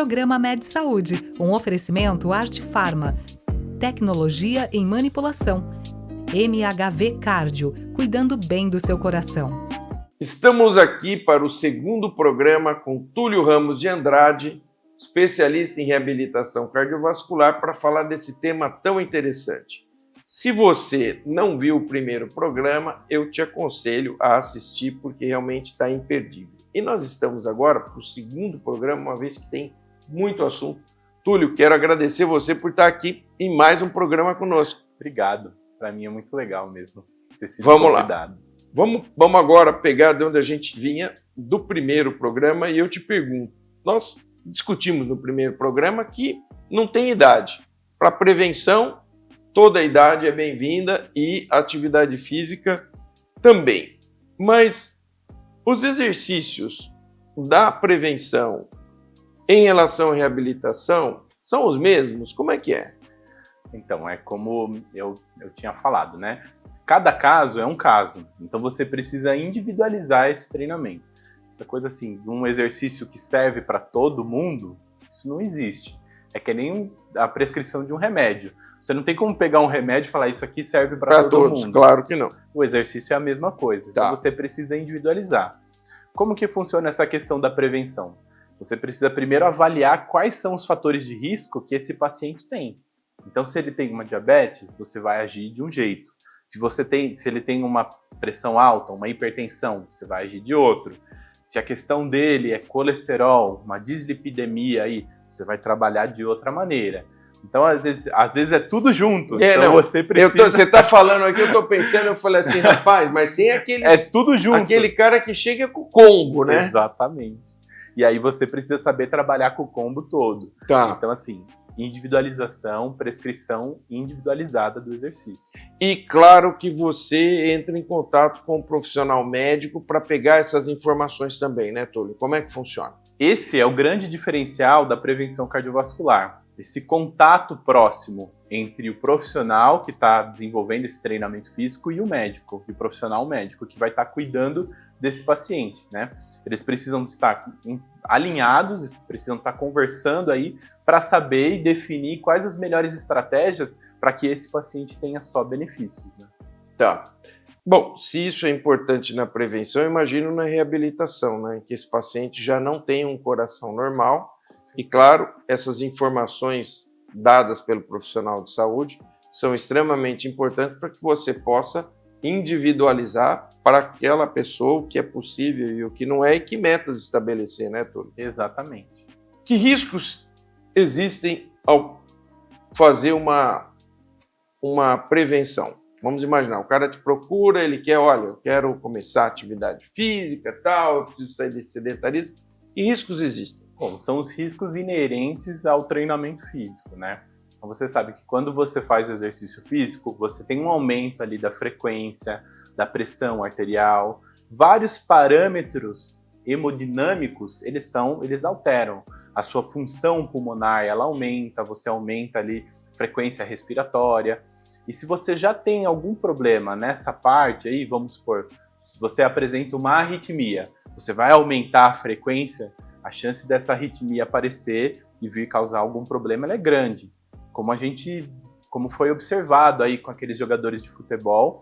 Programa Med Saúde, um oferecimento Arte Farma, tecnologia em manipulação. MHV Cardio, cuidando bem do seu coração. Estamos aqui para o segundo programa com Túlio Ramos de Andrade, especialista em reabilitação cardiovascular, para falar desse tema tão interessante. Se você não viu o primeiro programa, eu te aconselho a assistir, porque realmente está imperdível. E nós estamos agora para o segundo programa, uma vez que tem muito assunto. Túlio, quero agradecer você por estar aqui em mais um programa conosco. Obrigado. Para mim é muito legal mesmo ter sido convidado. Vamos agora pegar de onde a gente vinha do primeiro programa e eu te pergunto. Nós discutimos no primeiro programa que não tem idade. Para prevenção, toda idade é bem-vinda e atividade física também. Mas os exercícios da prevenção em relação à reabilitação são os mesmos? Como é que é? Então, é como eu tinha falado, né? Cada caso é um caso, então você precisa individualizar esse treinamento. Essa coisa assim, um exercício que serve para todo mundo, isso não existe. É que nem a prescrição de um remédio. Você não tem como pegar um remédio e falar isso aqui serve para todo mundo. Claro que não. O exercício é a mesma coisa, então você precisa individualizar. Como que funciona essa questão da prevenção? Você precisa primeiro avaliar quais são os fatores de risco que esse paciente tem. Então, se ele tem uma diabetes, você vai agir de um jeito. Se ele tem uma pressão alta, uma hipertensão, você vai agir de outro. Se a questão dele é colesterol, uma dislipidemia, aí, você vai trabalhar de outra maneira. Então, às vezes é tudo junto. Então, você precisa... Você está falando aqui, eu estou pensando, eu falei assim, rapaz, mas tem aqueles... É tudo junto. Aquele cara que chega com o combo, né? Exatamente. E aí você precisa saber trabalhar com o combo todo. Então, assim, individualização, prescrição individualizada do exercício. E claro que você entra em contato com o profissional médico para pegar essas informações também, né, Túlio? Como é que funciona? Esse é o grande diferencial da prevenção cardiovascular. Esse contato próximo entre o profissional que está desenvolvendo esse treinamento físico e o médico, e o profissional médico que vai estar cuidando desse paciente, né? Eles precisam estar alinhados, precisam estar conversando aí para saber e definir quais as melhores estratégias para que esse paciente tenha só benefícios, né? Tá. Bom, se isso é importante na prevenção, eu imagino na reabilitação, né? Que esse paciente já não tem um coração normal. E, claro, essas informações dadas pelo profissional de saúde são extremamente importantes para que você possa individualizar para aquela pessoa o que é possível e o que não é e que metas estabelecer, né, Túlio? Exatamente. Que riscos existem ao fazer uma prevenção? Vamos imaginar, o cara te procura, ele quer, olha, eu quero começar atividade física, tal, eu preciso sair desse sedentarismo. Que riscos existem? Bom, são os riscos inerentes ao treinamento físico, né? Então você sabe que quando você faz o exercício físico, você tem um aumento ali da frequência, da pressão arterial, vários parâmetros hemodinâmicos, eles alteram. A sua função pulmonar, ela aumenta, você aumenta ali a frequência respiratória. E se você já tem algum problema nessa parte aí, vamos supor, se você apresenta uma arritmia, você vai aumentar a frequência, a chance dessa arritmia aparecer e vir causar algum problema, ela é grande. Como foi observado aí com aqueles jogadores de futebol,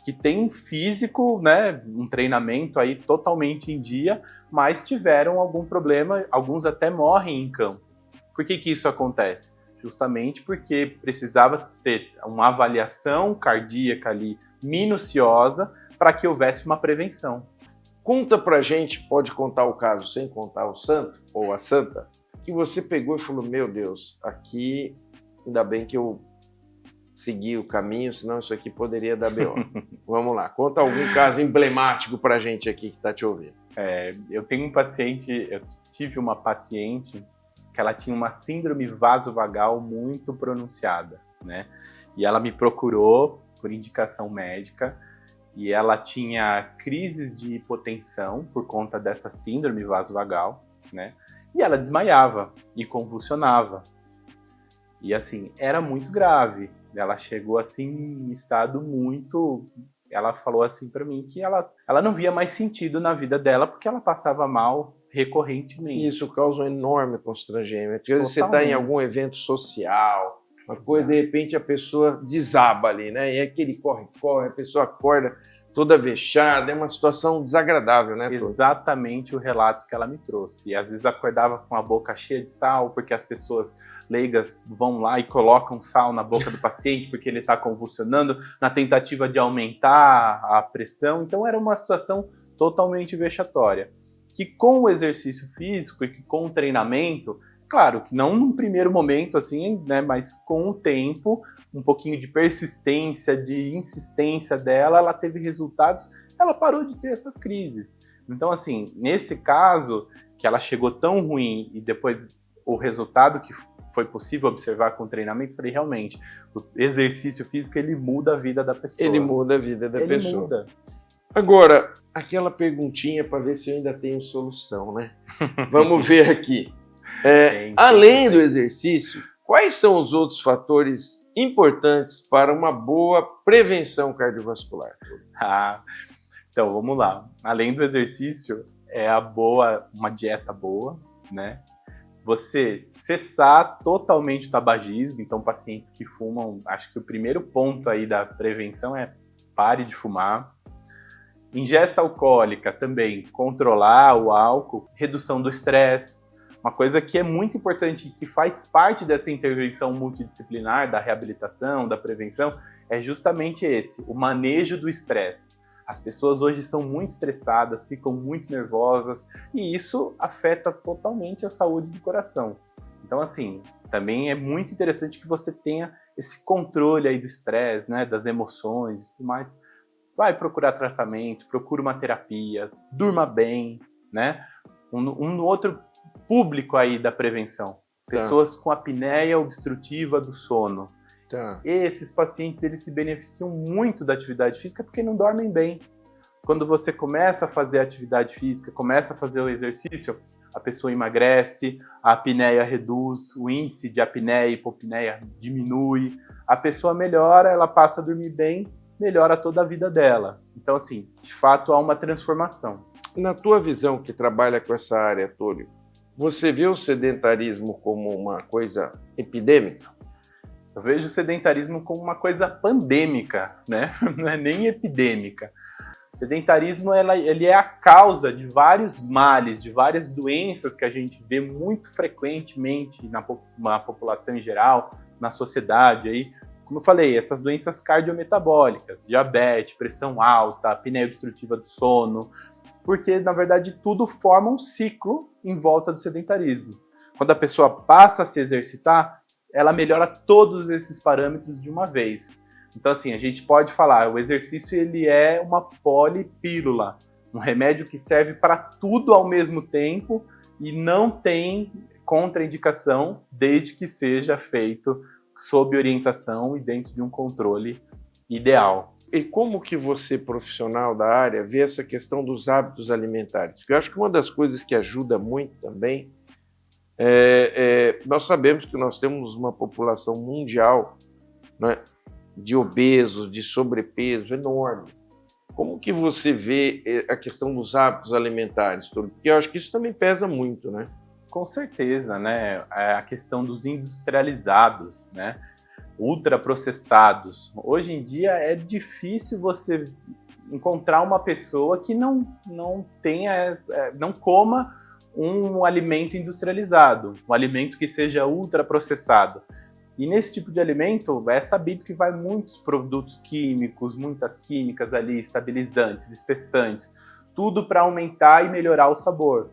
que tem um físico, né, um treinamento aí totalmente em dia, mas tiveram algum problema, alguns até morrem em campo. Por que isso acontece? Justamente porque precisava ter uma avaliação cardíaca ali minuciosa para que houvesse uma prevenção. Conta pra gente, pode contar o caso sem contar o santo ou a santa, que você pegou e falou, meu Deus, aqui ainda bem que eu segui o caminho, senão isso aqui poderia dar B.O. Vamos lá, conta algum caso emblemático pra gente aqui que está te ouvindo. Eu tive uma paciente que ela tinha uma síndrome vasovagal muito pronunciada, né? E ela me procurou por indicação médica, e ela tinha crises de hipotensão por conta dessa síndrome vasovagal, né? E ela desmaiava e convulsionava. E assim, era muito grave. Ela chegou assim em estado muito... Ela falou assim para mim que ela não via mais sentido na vida dela porque ela passava mal recorrentemente. E isso causa um enorme constrangimento. Às vezes você está em algum evento social, uma coisa, de repente a pessoa desaba ali, né? E aquele corre-corre, a pessoa acorda toda vexada, é uma situação desagradável, né? Exatamente o relato que ela me trouxe. E às vezes acordava com a boca cheia de sal, porque as pessoas leigas vão lá e colocam sal na boca do paciente, porque ele está convulsionando, na tentativa de aumentar a pressão. Então era uma situação totalmente vexatória. Que com o exercício físico e que com o treinamento, claro que não num primeiro momento assim, né, mas com o tempo, um pouquinho de persistência, de insistência dela, ela teve resultados, ela parou de ter essas crises. Então assim, nesse caso, que ela chegou tão ruim e depois o resultado que foi possível observar com o treinamento, falei, realmente, o exercício físico, ele muda a vida da pessoa. Ele muda a vida da pessoa. Ele muda. Agora, aquela perguntinha para ver se eu ainda tenho solução, né? Vamos ver aqui. Além do exercício, quais são os outros fatores importantes para uma boa prevenção cardiovascular? Então, vamos lá. Além do exercício, uma dieta boa, né? Você cessar totalmente o tabagismo. Então, pacientes que fumam, acho que o primeiro ponto aí da prevenção é pare de fumar. Ingesta alcoólica também, controlar o álcool, redução do estresse. Uma coisa que é muito importante, que faz parte dessa intervenção multidisciplinar, da reabilitação, da prevenção, é justamente o manejo do estresse. As pessoas hoje são muito estressadas, ficam muito nervosas, e isso afeta totalmente a saúde do coração. Então, assim, também é muito interessante que você tenha esse controle aí do estresse, né, das emoções e tudo mais. Vai procurar tratamento, procura uma terapia, durma bem, né? Um outro público aí da prevenção, pessoas com apneia obstrutiva do sono. Esses pacientes, eles se beneficiam muito da atividade física porque não dormem bem. Quando você começa a fazer atividade física, começa a fazer o exercício, a pessoa emagrece, a apneia reduz, o índice de apneia e hipopneia diminui, a pessoa melhora, ela passa a dormir bem, melhora toda a vida dela. Então, assim, de fato, há uma transformação. Na tua visão, que trabalha com essa área, Túlio, você vê o sedentarismo como uma coisa epidêmica? Eu vejo o sedentarismo como uma coisa pandêmica, né? Não é nem epidêmica. O sedentarismo, ele é a causa de vários males, de várias doenças que a gente vê muito frequentemente na população em geral, na sociedade aí. Como eu falei, essas doenças cardiometabólicas, diabetes, pressão alta, apneia obstrutiva do sono, porque, na verdade, tudo forma um ciclo em volta do sedentarismo. Quando a pessoa passa a se exercitar, ela melhora todos esses parâmetros de uma vez. Então, assim, a gente pode falar, o exercício ele é uma polipílula, um remédio que serve para tudo ao mesmo tempo e não tem contraindicação, desde que seja feito sob orientação e dentro de um controle ideal. E como que você, profissional da área, vê essa questão dos hábitos alimentares? Porque eu acho que uma das coisas que ajuda muito também nós sabemos que nós temos uma população mundial, né, de obesos, de sobrepeso enorme. Como que você vê a questão dos hábitos alimentares, Túlio? Porque eu acho que isso também pesa muito, né? Com certeza, né? A questão dos industrializados, né? Ultraprocessados. Hoje em dia é difícil você encontrar uma pessoa que não coma um alimento industrializado, um alimento que seja ultraprocessado. E nesse tipo de alimento é sabido que vai muitos produtos químicos, muitas químicas ali, estabilizantes, espessantes, tudo para aumentar e melhorar o sabor.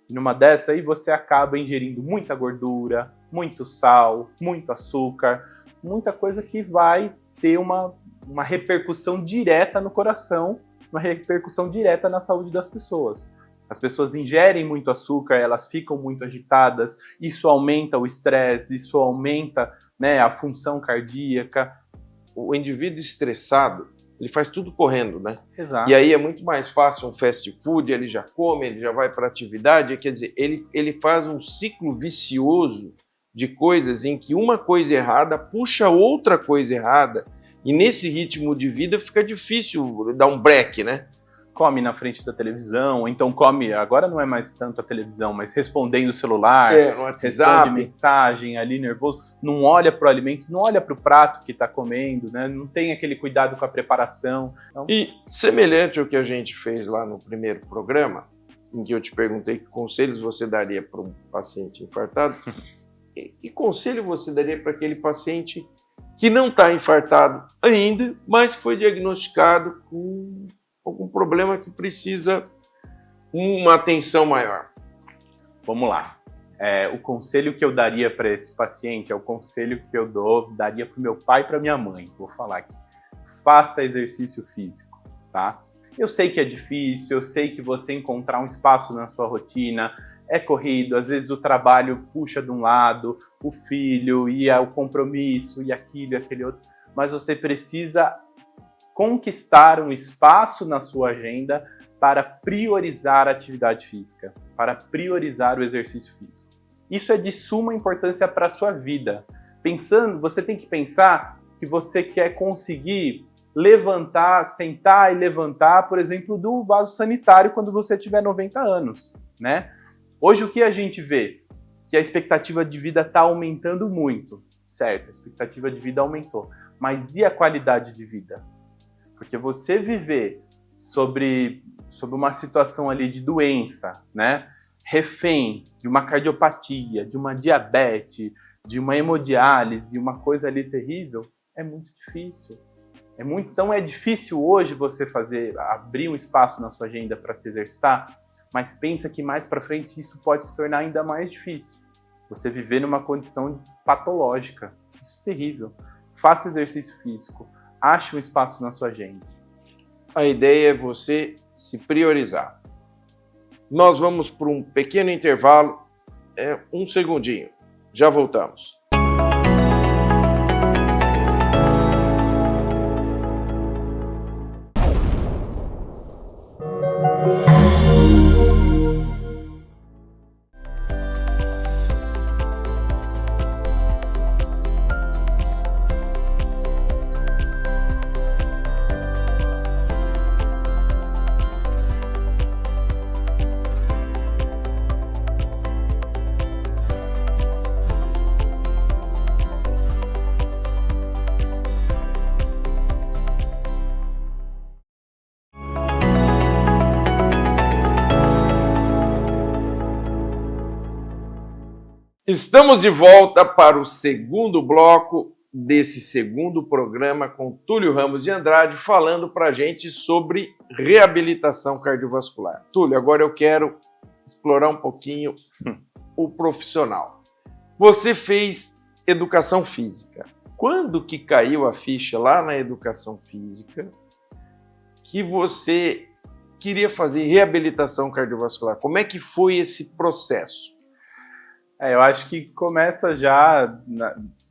E numa dessa aí você acaba ingerindo muita gordura, muito sal, muito açúcar, muita coisa que vai ter uma repercussão direta no coração, uma repercussão direta na saúde das pessoas. As pessoas ingerem muito açúcar, elas ficam muito agitadas, isso aumenta o estresse, isso aumenta, né, a função cardíaca. O indivíduo estressado, ele faz tudo correndo, né? Exato. E aí é muito mais fácil um fast food, ele já come, ele já vai para a atividade, quer dizer, ele faz um ciclo vicioso de coisas em que uma coisa errada puxa outra coisa errada, e nesse ritmo de vida fica difícil dar um break, né? come na frente da televisão, ou então come, agora não é mais tanto a televisão, mas respondendo o celular, no WhatsApp, responde mensagem ali nervoso, não olha para o alimento, não olha para o prato que está comendo, né? Não tem aquele cuidado com a preparação. Então... E semelhante ao que a gente fez lá no primeiro programa, em que eu te perguntei que conselhos você daria para um paciente infartado, que conselho você daria para aquele paciente que não está infartado ainda, mas que foi diagnosticado com algum problema que precisa uma atenção maior? Vamos lá. O conselho que eu daria para esse paciente é o conselho que eu daria para o meu pai e para minha mãe. Vou falar aqui. Faça exercício físico, tá? Eu sei que é difícil, eu sei que você encontrar um espaço na sua rotina é corrido, às vezes o trabalho puxa de um lado, o filho, e o compromisso, e aquilo, e aquele outro, mas você precisa conquistar um espaço na sua agenda para priorizar a atividade física, para priorizar o exercício físico. Isso é de suma importância para a sua vida. Você tem que pensar que você quer conseguir levantar, sentar e levantar, por exemplo, do vaso sanitário quando você tiver 90 anos, né? Hoje o que a gente vê? Que a expectativa de vida está aumentando muito, certo? A expectativa de vida aumentou. Mas e a qualidade de vida? Porque você viver sobre uma situação ali de doença, né? Refém de uma cardiopatia, de uma diabetes, de uma hemodiálise, uma coisa ali terrível, é muito difícil. Então é difícil hoje você abrir um espaço na sua agenda para se exercitar, mas pensa que mais para frente isso pode se tornar ainda mais difícil. Você viver numa condição patológica, isso é terrível. Faça exercício físico, ache um espaço na sua agenda. A ideia é você se priorizar. Nós vamos para um pequeno intervalo, um segundinho, já voltamos. Estamos de volta para o segundo bloco desse segundo programa com Túlio Ramos de Andrade, falando para a gente sobre reabilitação cardiovascular. Túlio, agora eu quero explorar um pouquinho o profissional. Você fez educação física. Quando que caiu a ficha lá na educação física que você queria fazer reabilitação cardiovascular? Como é que foi esse processo? Eu acho que começa já,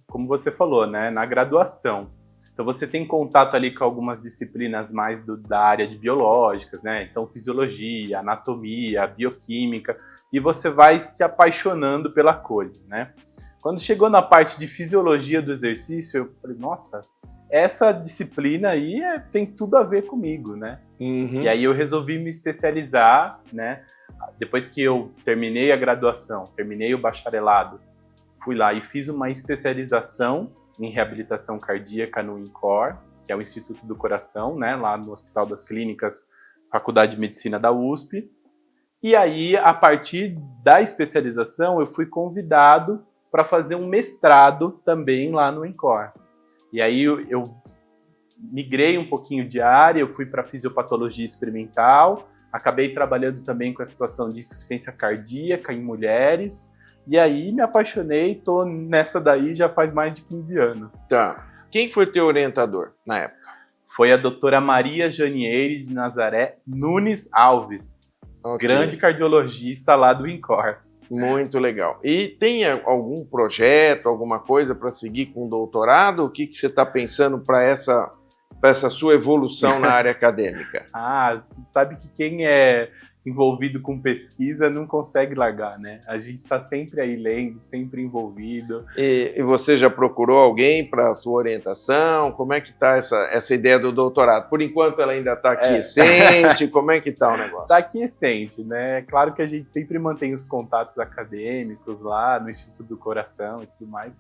como você falou, né, na graduação. Então você tem contato ali com algumas disciplinas mais da área de biológicas, né? Então fisiologia, anatomia, bioquímica, e você vai se apaixonando pela coisa, né? Quando chegou na parte de fisiologia do exercício, eu falei, nossa, essa disciplina aí tem tudo a ver comigo, né? Uhum. E aí eu resolvi me especializar, né? Depois que eu terminei a graduação, terminei o bacharelado, fui lá e fiz uma especialização em reabilitação cardíaca no INCOR, que é o Instituto do Coração, né, lá no Hospital das Clínicas, Faculdade de Medicina da USP. E aí, a partir da especialização, eu fui convidado para fazer um mestrado também lá no INCOR. E aí eu migrei um pouquinho de área, eu fui para fisiopatologia experimental, acabei trabalhando também com a situação de insuficiência cardíaca em mulheres, e aí me apaixonei, tô nessa daí já faz mais de 15 anos. Tá. Quem foi teu orientador na época? Foi a doutora Maria Janieri de Nazaré Nunes Alves, grande cardiologista lá do INCOR. Muito legal. E tem algum projeto, alguma coisa para seguir com o doutorado? O que você está pensando para essa sua evolução na área acadêmica? Sabe que quem envolvido com pesquisa não consegue largar, né? A gente está sempre aí lendo, sempre envolvido. E você já procurou alguém para a sua orientação? Como é que está essa ideia do doutorado? Por enquanto ela ainda está quiescente, como é que está o negócio? Está quiescente, né? Claro que a gente sempre mantém os contatos acadêmicos lá no Instituto do Coração e tudo mais.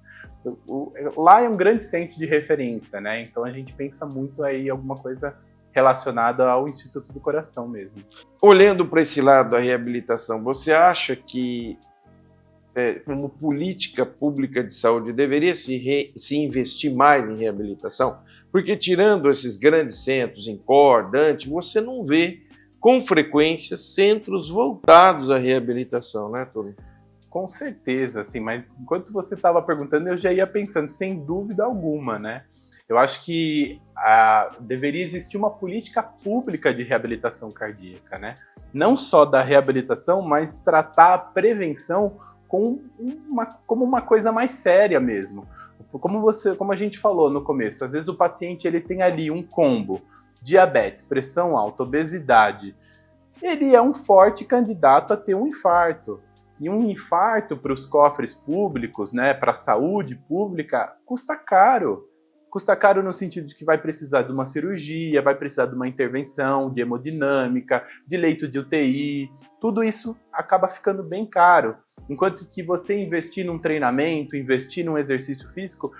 Lá é um grande centro de referência, né? Então a gente pensa muito aí em alguma coisa relacionada ao Instituto do Coração mesmo. Olhando para esse lado da reabilitação, você acha que, como política pública de saúde, deveria se investir mais em reabilitação? Porque tirando esses grandes centros, Incor, Dante, você não vê com frequência centros voltados à reabilitação, né, Túlio? Com certeza, assim, mas enquanto você estava perguntando, eu já ia pensando, sem dúvida alguma, né? Eu acho que deveria existir uma política pública de reabilitação cardíaca, né? Não só da reabilitação, mas tratar a prevenção como uma coisa mais séria mesmo. Como a gente falou no começo, às vezes o paciente ele tem ali um combo, diabetes, pressão alta, obesidade, ele é um forte candidato a ter um infarto. E um infarto para os cofres públicos, né, para a saúde pública, custa caro. Custa caro no sentido de que vai precisar de uma cirurgia, vai precisar de uma intervenção, de hemodinâmica, de leito de UTI. Tudo isso acaba ficando bem caro. Enquanto que você investir num treinamento, investir num exercício físico,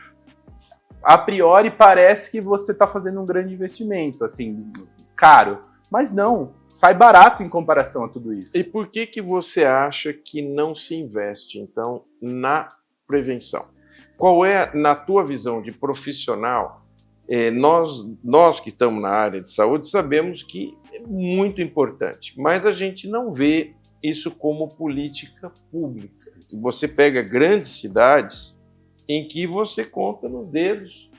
a priori parece que você está fazendo um grande investimento, assim, caro. Mas não, sai barato em comparação a tudo isso. E por que você acha que não se investe, então, na prevenção? Qual é, na tua visão de profissional, nós que estamos na área de saúde sabemos que é muito importante, mas a gente não vê isso como política pública. Você pega grandes cidades em que você conta nos dedos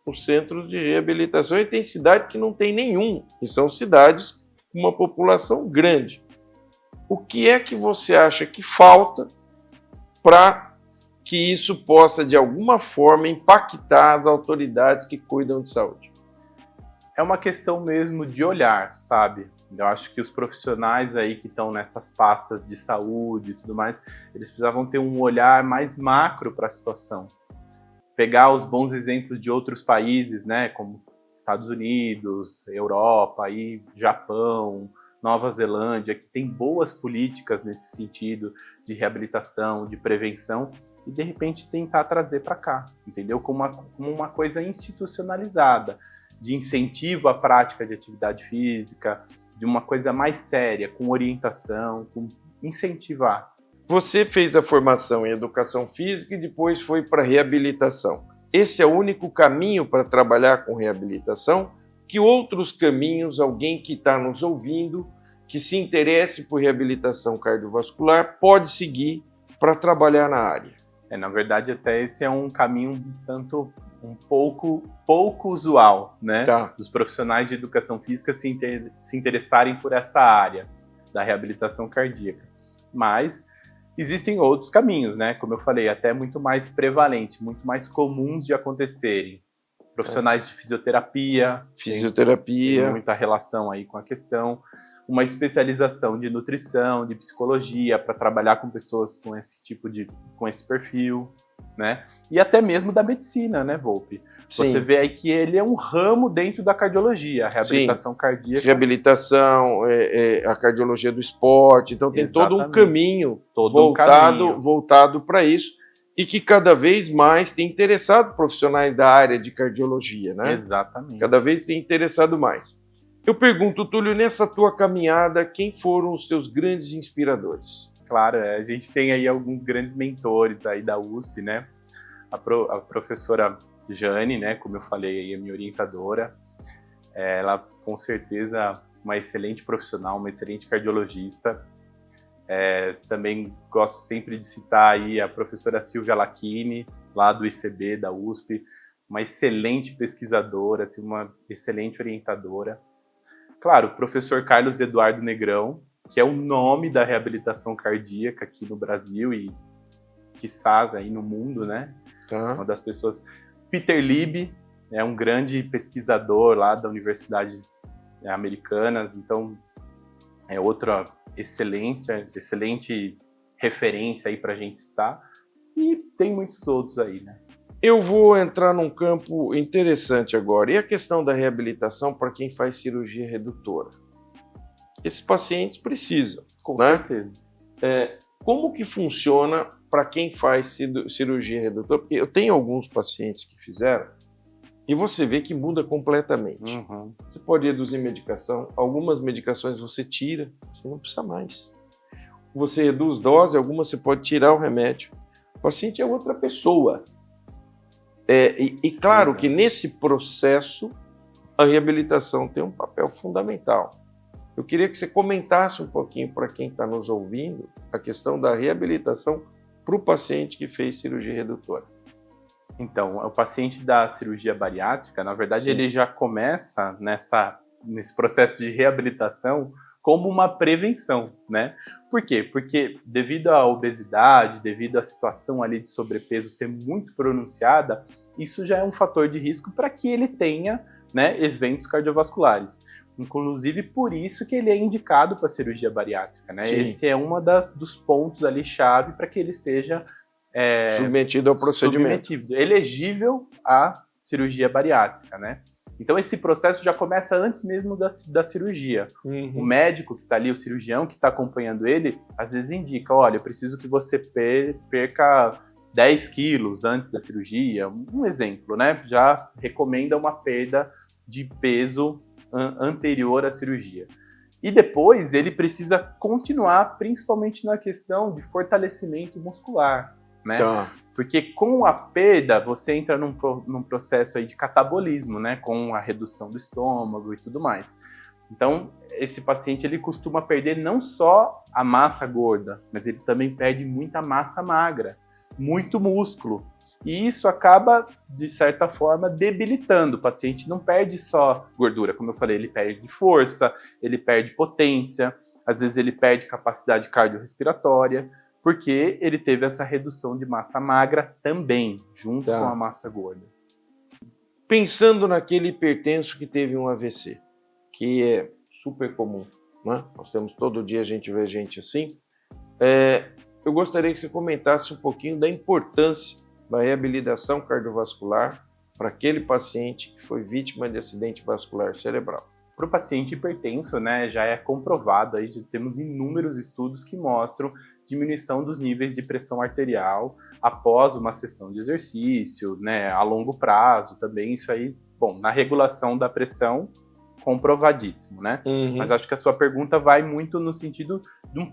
os centros de reabilitação e tem cidade que não tem nenhum, e são cidades com uma população grande. O que é que você acha que falta para que isso possa, de alguma forma, impactar as autoridades que cuidam de saúde? É uma questão mesmo de olhar, sabe? Eu acho que os profissionais aí que estão nessas pastas de saúde e tudo mais, eles precisavam ter um olhar mais macro para a situação. Pegar os bons exemplos de outros países, né, como Estados Unidos, Europa, aí, Japão, Nova Zelândia, que tem boas políticas nesse sentido de reabilitação, de prevenção, e de repente tentar trazer para cá, entendeu? Como uma coisa institucionalizada, de incentivo à prática de atividade física, de uma coisa mais séria, com orientação, com incentivar. Você fez a formação em educação física e depois foi para reabilitação. Esse é o único caminho para trabalhar com reabilitação? Que outros caminhos alguém que está nos ouvindo, que se interesse por reabilitação cardiovascular, pode seguir para trabalhar na área? Na verdade, até esse é um caminho um pouco usual, né? Tá. Dos profissionais de educação física se interessarem por essa área da reabilitação cardíaca. Mas existem outros caminhos, né? Como eu falei, até muito mais prevalentes, muito mais comuns de acontecerem. Profissionais de fisioterapia. Tem muita relação aí com a questão. Uma especialização de nutrição, de psicologia, para trabalhar com pessoas com esse perfil, né? E até mesmo da medicina, né, Volpi? Sim. Você vê aí que ele é um ramo dentro da cardiologia, a reabilitação cardíaca. Reabilitação, a cardiologia do esporte, então tem todo um caminho voltado para isso, e que cada vez mais tem interessado profissionais da área de cardiologia, né? Exatamente. Cada vez tem interessado mais. Eu pergunto, Túlio, nessa tua caminhada, quem foram os teus grandes inspiradores? Claro, a gente tem aí alguns grandes mentores aí da USP, né? A professora Jane, né, como eu falei, aí, a minha orientadora, ela com certeza uma excelente profissional, uma excelente cardiologista. Também gosto sempre de citar aí a professora Silvia Lacchini, lá do ICB, da USP, uma excelente pesquisadora, assim, uma excelente orientadora. Claro, o professor Carlos Eduardo Negrão, que é o nome da reabilitação cardíaca aqui no Brasil e quiçás aí no mundo, né? Tá. Uma das pessoas. Peter Lieb é um grande pesquisador lá das universidades americanas, então é outra excelente referência aí para a gente citar, e tem muitos outros aí, né? Eu vou entrar num campo interessante agora. E a questão da reabilitação para quem faz cirurgia redutora? Esses pacientes precisam, Com né? certeza. Como que funciona para quem faz cirurgia redutora? Eu tenho alguns pacientes que fizeram e você vê que muda completamente. Uhum. Você pode reduzir medicação, algumas medicações você tira, você não precisa mais. Você reduz dose, algumas você pode tirar o remédio. O paciente é outra pessoa. E claro que nesse processo a reabilitação tem um papel fundamental. Eu queria que você comentasse um pouquinho para quem está nos ouvindo a questão da reabilitação para o paciente que fez cirurgia redutora. Então, o paciente da cirurgia bariátrica, na verdade, Sim. ele já começa nesse processo de reabilitação como uma prevenção, né? Por quê? Porque devido à obesidade, devido à situação ali de sobrepeso ser muito pronunciada, isso já é um fator de risco para que ele tenha, né, eventos cardiovasculares. Inclusive, por isso que ele é indicado para cirurgia bariátrica, né? Sim. Esse é um dos pontos ali chave para que ele seja submetido ao procedimento. Elegível à cirurgia bariátrica, né? Então esse processo já começa antes mesmo da cirurgia. Uhum. O médico que está ali, o cirurgião que está acompanhando ele, às vezes indica, olha, eu preciso que você perca 10 quilos antes da cirurgia, um exemplo, né? Já recomenda uma perda de peso anterior à cirurgia. E depois ele precisa continuar, principalmente na questão de fortalecimento muscular, né? Tá. Porque com a perda você entra num processo aí de catabolismo, né? Com a redução do estômago e tudo mais. Então, esse paciente ele costuma perder não só a massa gorda, mas ele também perde muita massa magra, muito músculo. E isso acaba, de certa forma, debilitando. O paciente não perde só gordura, como eu falei, ele perde força, ele perde potência, às vezes ele perde capacidade cardiorrespiratória, porque ele teve essa redução de massa magra também, junto com a massa gorda. Pensando naquele hipertenso que teve um AVC, que é super comum, né? Nós temos todo dia, a gente vê gente assim. Eu gostaria que você comentasse um pouquinho da importância da reabilitação cardiovascular para aquele paciente que foi vítima de acidente vascular cerebral. Para o paciente hipertenso, né, já é comprovado, aí já temos inúmeros estudos que mostram diminuição dos níveis de pressão arterial após uma sessão de exercício, né, a longo prazo também, isso aí, bom, na regulação da pressão, comprovadíssimo, né? Uhum. Mas acho que a sua pergunta vai muito no sentido de um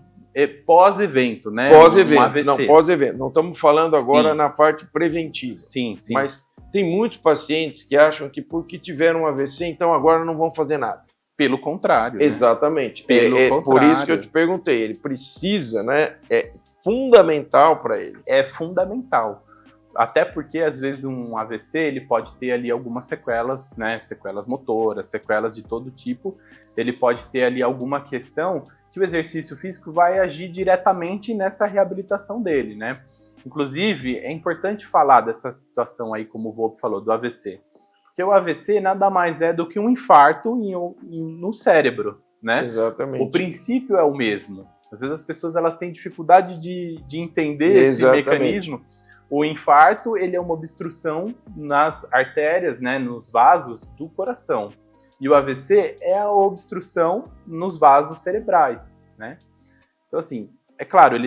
pós-evento, né? Pós-evento, Um AVC. não, pós-evento. Não estamos falando agora na parte preventiva. Sim, sim. Mas tem muitos pacientes que acham que porque tiveram um AVC, então agora não vão fazer nada. Pelo contrário. Exatamente. Né? Pelo contrário. Por isso que eu te perguntei. Ele precisa, né? É fundamental para ele. É fundamental. Até porque, às vezes, um AVC ele pode ter ali algumas sequelas, né? Sequelas motoras, sequelas de todo tipo. Ele pode ter ali alguma questão que o exercício físico vai agir diretamente nessa reabilitação dele, né? Inclusive, é importante falar dessa situação aí, como o Volpe falou, do AVC. Porque o AVC nada mais é do que um infarto no cérebro, né? Exatamente. O princípio é o mesmo. Às vezes as pessoas elas têm dificuldade de entender esse mecanismo. O infarto ele é uma obstrução nas artérias, né, nos vasos do coração. E o AVC é a obstrução nos vasos cerebrais, né? Então, assim, é claro,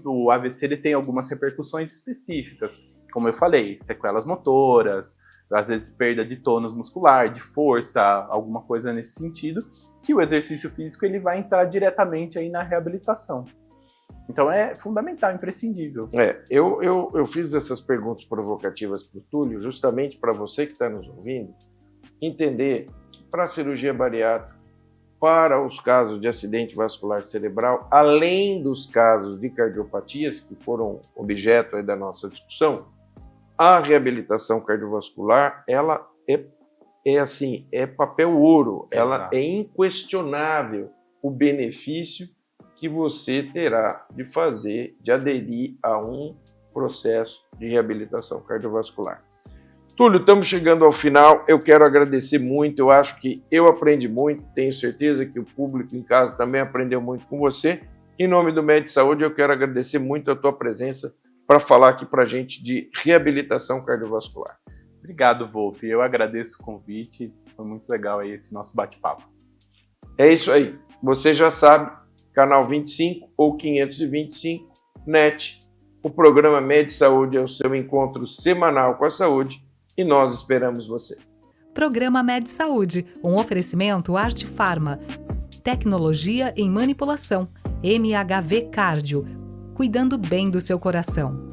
o AVC ele tem algumas repercussões específicas, como eu falei, sequelas motoras, às vezes perda de tônus muscular, de força, alguma coisa nesse sentido, que o exercício físico ele vai entrar diretamente aí na reabilitação. Então é fundamental, imprescindível. Eu fiz essas perguntas provocativas para o Túlio, justamente para você que está nos ouvindo, entender que para a cirurgia bariátrica, para os casos de acidente vascular cerebral, além dos casos de cardiopatias, que foram objeto aí da nossa discussão, a reabilitação cardiovascular, ela é papel ouro, ela é inquestionável o benefício que você terá de aderir a um processo de reabilitação cardiovascular. Túlio, estamos chegando ao final. Eu quero agradecer muito. Eu acho que eu aprendi muito. Tenho certeza que o público em casa também aprendeu muito com você. Em nome do Med Saúde, eu quero agradecer muito a tua presença para falar aqui para a gente de reabilitação cardiovascular. Obrigado, Volpi. Eu agradeço o convite. Foi muito legal aí esse nosso bate-papo. É isso aí. Você já sabe, canal 25 ou 525 NET. O programa Med Saúde é o seu encontro semanal com a saúde e nós esperamos você. Programa Med Saúde, um oferecimento Arte Farma. Tecnologia em manipulação. MHV Cardio, cuidando bem do seu coração.